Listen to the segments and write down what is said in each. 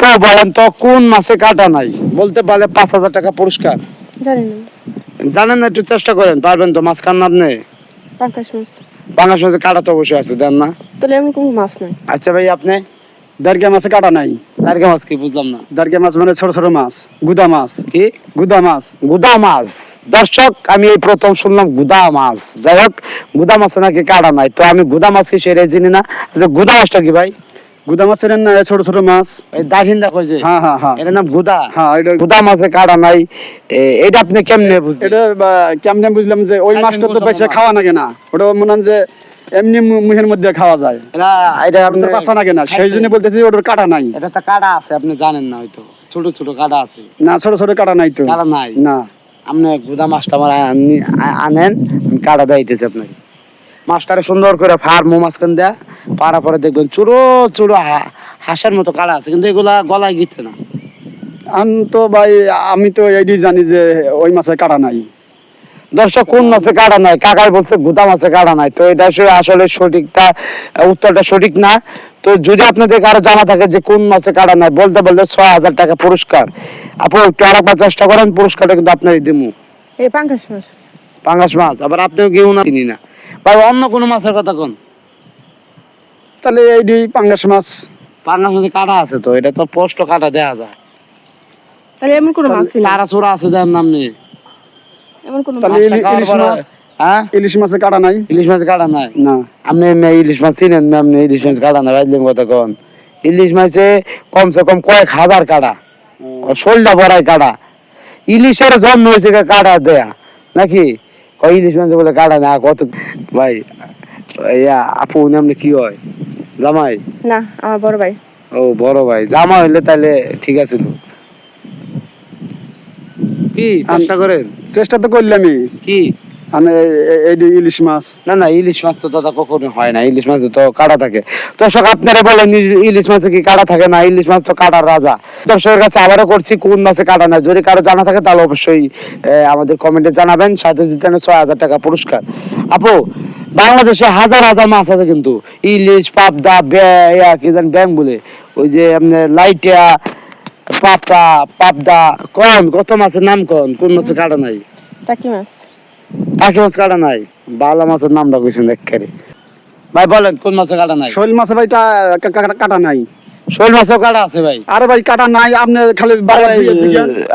তো বলেন তো কোন মাছে কাটা নাই? বলতে পারলে 5,000 টাকা পুরস্কার। জানি না। জানেন না, একটু চেষ্টা করেন, পারবেন তো? মাছ খান না আপনি? পাঙ্গাস মাছ। পাঙ্গাস মাছে কাটা তো অবশ্যই আছে, দেন না? তাহলে এমন কোনো মাছ নাই। আচ্ছা ভাই, আপনি? দারগা মাছে কাটা নাই। দারগা মাছ কি বুঝলাম না? দারগা মাছ মানে ছোট ছোট মাছ, গুদা মাছ। কি গুদা মাছ। গুদা মাছ? দর্শক, আমি এই প্রথম শুনলাম গুদা মাছ। যাই হোক, গুদা মাছে নাকি কাটা নাই, তো আমি গুদা মাছ কি সেরে চিনি না। আচ্ছা, গুদা মাছটা কি ভাই? গুদা মাছের না ছোট ছোট মাছ। এই দাখিন দেখো যে, হ্যাঁ হ্যাঁ হ্যাঁ এটার নাম গুদা। হ্যাঁ, এটা গুদা মাছে কাটা নাই, এটা আপনি কেমনে বুঝলেন? এটা কেমনে বুঝলাম যে ওই মাছটা তো পয়সা খাওয়া লাগে না, ওটা মনে হয় যে এমনি মুখের মধ্যে খাওয়া যায়, এটা আপনি ওটা বাঁচা লাগে না, সেই জন্য বলতেছি ওটার কাটা নাই। এটা তো কাটা আছে, আপনি জানেন না হয়তো, ছোট ছোট কাটা আছে। না, ছোট ছোট কাটা নাই তো। কাটা নাই? না। আপনি গুদা মাছটা আমার আনেন, আমি কাটা দিতেছি আপনাকে। মাছটারে সুন্দর করে ফার্মো মাঝখান দেয়া পাড়া পরে দেখবেন চুরো চুরো হাঁসের মতো কাটা আছে, কিন্তু এগুলা গলায় গিতে না। তো ভাই, আমি তো এইটাই জানি যে ওই মাছে কাটা নাই। দর্শক, কোন মাছে কাটা নাই? কাকাই বলছে গুদা মাছে কাটা নাই, তো এটা আসলে সঠিকটা, উত্তরটা সঠিক না। তো যদি আপনাদের কারো জানা থাকে যে কোন মাছে কাটা নাই, বলতে বললে 6,000 টাকা পুরস্কার। আপু একটু আরেকবার চেষ্টা করেন, পুরস্কারটা কিন্তু আপনারই দিমু। এই পাঙ্গাস মাছ। পাঙ্গাস মাছ? আবার আপনিও কেউ না চিনি না ভাই, অন্য কোনো মাছের কথা কোন। তাহলে এইটাই পাঙ্গাস মাছ। পাঙ্গাস মাছে কাটা আছে তো, এটা তো স্পষ্ট কাটা দেখা যায়। তাহলে এমন কোনো মাছ নাই। সারা চোরা আছে, যার নাম নেই। এমন কোনো তাহলে মাছ। ইলিশ মাছ। হ্যাঁ, ইলিশ মাছে কাটা নাই। ইলিশ মাছ কাটা নাই? না। আপনি এমনি ইলিশ মাছ চিনেন না? আপনি ইলিশ মাছ কাটা না ভাইলেন কথা কন। ইলিশ মাছে কমসে কম কয়েক হাজার কাটা, শোলটা ভরাই কাটা। ইলিশের জন্ম হয়েছে কাটা দেয়া নাকি? ইলিশ মাছে বলে কাটা না কত ভাই। আপু নামলে কি হয়? জামাই? না, আমার বড় ভাই। ও, বড় ভাই। জামা হইলে তাহলে ঠিক আছে। কি চেষ্টা করেন? চেষ্টা তো করলামই। কি মানে এই ইলিশ মাছ। না না, ইলিশ মাছ তো দাদা কখনো হয় না, ইলিশ মাছ তো কাটা থাকে। দর্শক, আপনারা বলেন ইলিশ মাছে কি কাটা থাকে না? ইলিশ মাছ তো কাটার রাজা। দর্শকের কাছে আবারও করছি, কোন মাছে কাটা না? যদি কারো জানা থাকে তাহলে অবশ্যই আমাদের কমেন্টে জানাবেন, সাথে দিতে 6,000 টাকা পুরস্কার। আপু, বাংলাদেশে হাজার হাজার মাছ আছে কিন্তু, ইলিশ, পাবদা, কি জানি ব্যাং বলে, ওই যে আপনার লাইটিয়া, পাবদা, কত মাছের নাম কোন মাছে কাটা নাই? টাকি মাছ। টাকি মাছ কাটা নাই? বালা মাছের নামটা কইছেন একেবারে। ভাই বলেন, কোন মাছে কাটা নাই? শোল মাছে ভাই কাটা নাই। শোল মাছেও কাটা আছে ভাই? আরে ভাই, কাটা নাই, আপনি খালি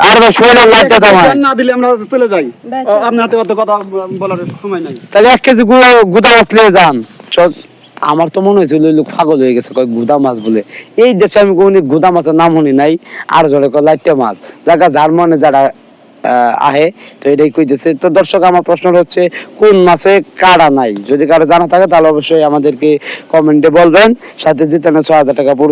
আর ভাই, শোলের লাইটটা দাও ভাই। না দিলে আমরা চলে যাই, আপনার হাতে অত কথা বলার সময় নাই। তাহলে 1 কেজি গুদা মাছ নিয়ে যান। আমার তো মনে হয়েছিল ওই লোক পাগল হয়ে গেছে, কয় গুদা মাছ বলে। এই দেশে আমি কোনদিন গুদা মাছের নাম শুনি নাই। আর জলে কয় লাইটটা মাছ, জায়গা যার মনে যারা আহে, তো এটাই কইতেছে। তো দর্শক, আমার প্রশ্ন হচ্ছে, কোন মাছে কাটা নাই? যদি কারো জানা থাকে তাহলে অবশ্যই আমাদেরকে কমেন্টে বলবেন, সাথে জিতেন 6,000 টাকা পুরস্কার।